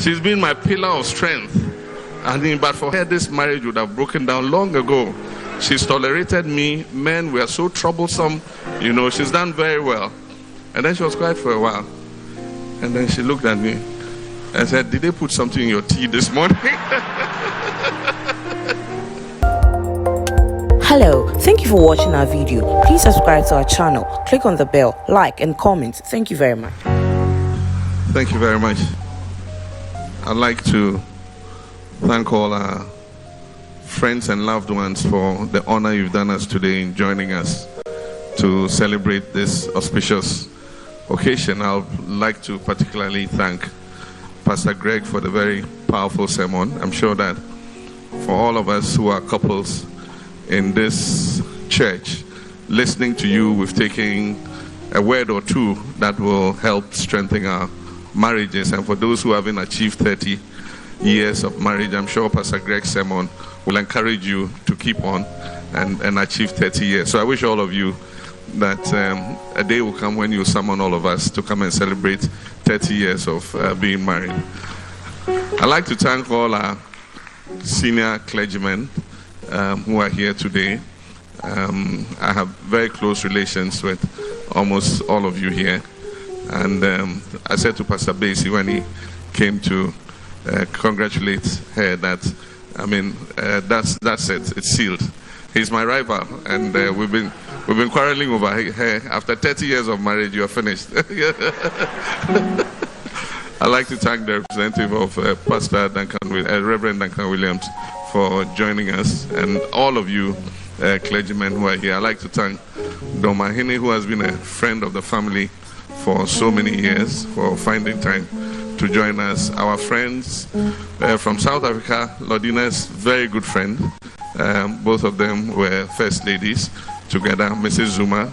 She's been my pillar of strength. But for her, this marriage would have broken down long ago. She's tolerated me. Men were so troublesome. She's done very well. And then she was quiet for a while. And then she looked at me and said, "Did they put something in your tea this morning?" Hello, thank you for watching our video. Please subscribe to our channel, click on the bell, like and comment. Thank you very much. Thank you very much. I'd like to thank all our friends and loved ones for the honor you've done us today in joining us to celebrate this auspicious occasion. I would like to particularly thank Pastor Greg for the very powerful sermon. I'm sure that for all of us who are couples in this church, listening to you, we've taken a word or two that will help strengthen our marriages. And for those who haven't achieved 30 years of marriage, I'm sure Pastor Greg's sermon will encourage you to keep on and achieve 30 years. So I wish all of you that a day will come when you summon all of us to come and celebrate 30 years of being married. I'd like to thank all our senior clergymen who are here today. I have very close relations with almost all of you here. And I said to Pastor Basie when he came to congratulate her that, that's it, it's sealed. He's my rival, and we've been quarreling over her. After 30 years of marriage, you are finished. I'd like to thank the representative of Pastor Reverend Duncan Williams for joining us, and all of you clergymen who are here. I'd like to thank Don Mahini, who has been a friend of the family for so many years, for finding time to join us. Our friends from South Africa, Lodina's very good friend. Both of them were first ladies together, Mrs. Zuma,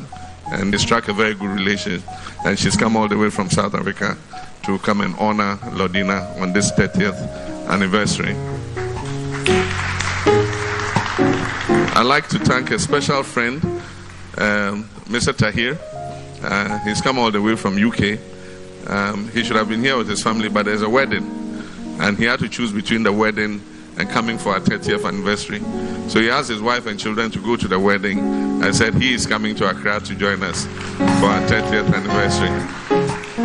and they struck a very good relation. And she's come all the way from South Africa to come and honor Lodina on this 30th anniversary. I'd like to thank a special friend, Mr. Tahir. He's come all the way from UK. He should have been here with his family, but there's a wedding, and he had to choose between the wedding and coming for our 30th anniversary. So he asked his wife and children to go to the wedding and said he is coming to Accra to join us for our 30th anniversary.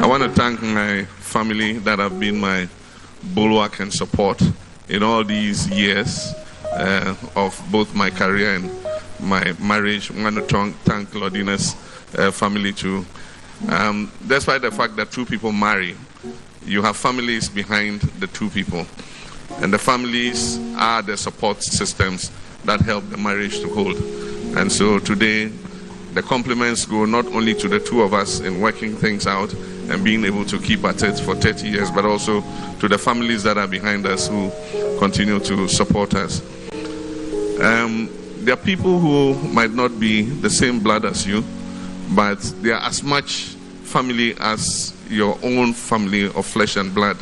I want to thank my family that have been my bulwark and support in all these years of both my career and my marriage. I want to thank Lodina's family too. Despite the fact that two people marry, you have families behind the two people. And the families are the support systems that help the marriage to hold. And so today, the compliments go not only to the two of us in working things out and being able to keep at it for 30 years, but also to the families that are behind us who continue to support us. There are people who might not be the same blood as you, but they are as much family as your own family of flesh and blood.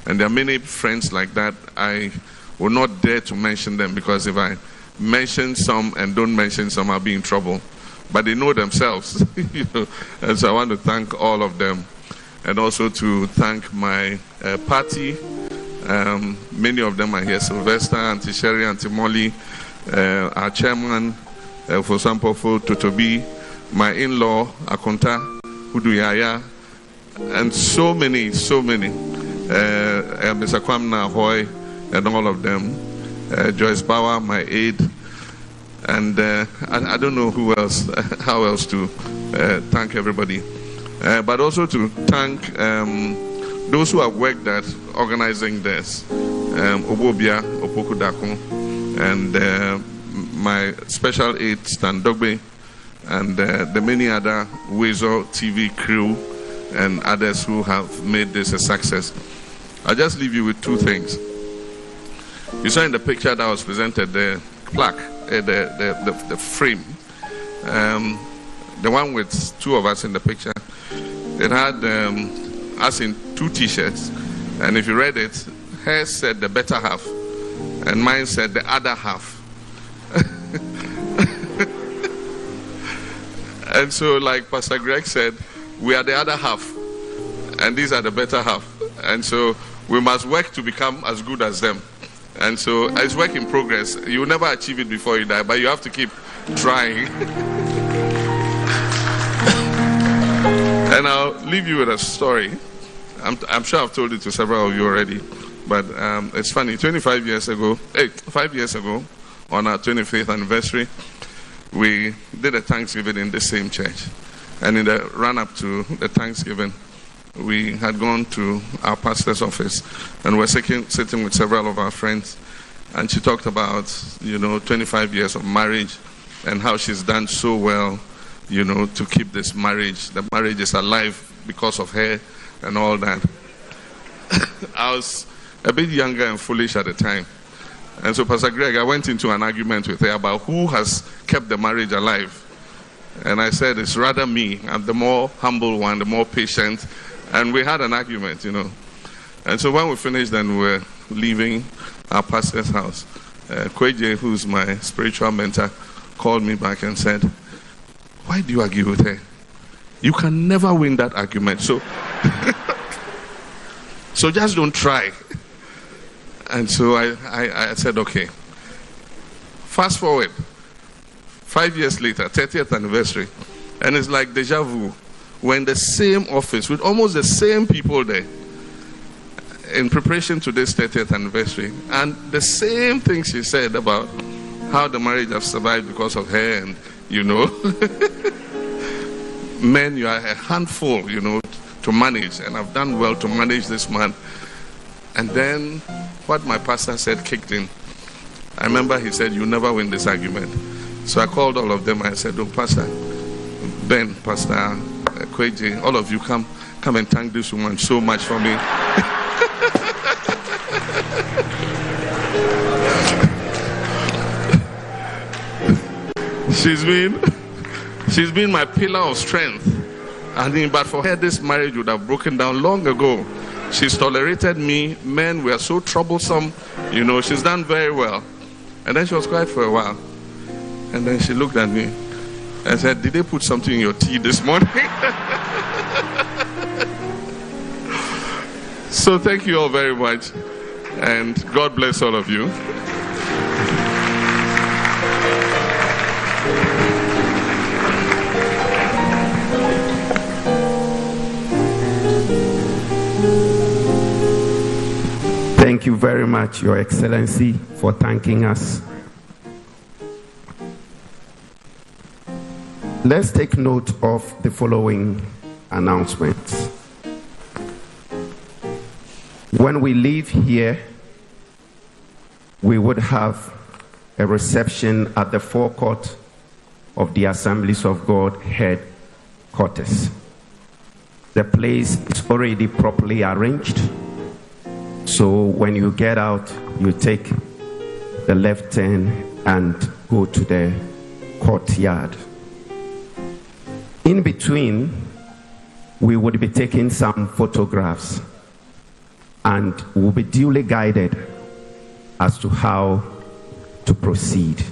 And there are many friends like that. I will not dare to mention them, because if I mention some and don't mention some, I'll be in trouble. But they know themselves. And so I want to thank all of them. And also to thank my party. Many of them are here. Sylvester, Auntie Sherry, Auntie Molly, our chairman, for example, for Totobi, my in-law, Akonta, Huduyaya, and so many. Mr. Kwamna Hoy, and all of them. Joyce Bauer, my aide, and I don't know who else, how else to thank everybody. But also to thank those who have worked at organizing this. Obobia, Opokudako, and my special aide, Stan Dogbe, and the many other Wezo TV crew and others who have made this a success. I'll just leave you with two things. You saw in the picture that was presented, the plaque, the frame, the one with two of us in the picture. It had us in two t-shirts, and if you read it, hers said the better half, and mine said the other half. And so, like Pastor Greg said, we are the other half, and these are the better half. And so we must work to become as good as them. And so it's work in progress. You will never achieve it before you die, but you have to keep trying. And I'll leave you with a story. I'm sure I've told it to several of you already, but it's funny. 5 years ago, on our 25th anniversary, we did a Thanksgiving in the same church. And in the run-up to the Thanksgiving, we had gone to our pastor's office, and we're sitting with several of our friends, and she talked about, 25 years of marriage and how she's done so well, to keep this marriage. The marriage is alive because of her and all that. I was a bit younger and foolish at the time. And so, Pastor Greg, I went into an argument with her about who has kept the marriage alive. And I said, it's rather me. I'm the more humble one, the more patient. And we had an argument, And so when we finished and we were leaving our pastor's house, Kweje, who's my spiritual mentor, called me back and said, why do you argue with her? You can never win that argument. So, so just don't try. And so I said, okay. Fast forward, 5 years later, 30th anniversary, and it's like deja vu. We're in the same office with almost the same people there in preparation to this 30th anniversary. And the same thing she said about how the marriage has survived because of her, and men, you are a handful, to manage, and I've done well to manage this man. And then what my pastor said kicked in. I remember he said, you never win this argument. So I called all of them and I said, oh, Pastor Ben, Pastor Kweje, all of you come and thank this woman so much for me. She's been my pillar of strength. But for her, this marriage would have broken down long ago. She's tolerated me. Men were so troublesome. She's done very well. And then she was quiet for a while. And then she looked at me and said, did they put something in your tea this morning? So thank you all very much. And God bless all of you. Thank you very much, Your Excellency, for thanking us. Let's take note of the following announcements. When we leave here, we would have a reception at the forecourt of the Assemblies of God headquarters. The place is already properly arranged. So when you get out, you take the left turn and go to the courtyard. In between, we would be taking some photographs and will be duly guided as to how to proceed.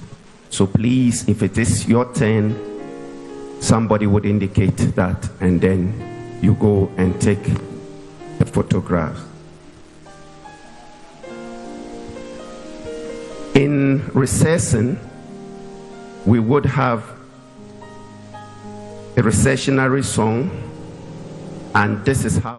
So please, if it is your turn, somebody would indicate that, and then you go and take the photographs. In recession, we would have a recessionary song, and this is how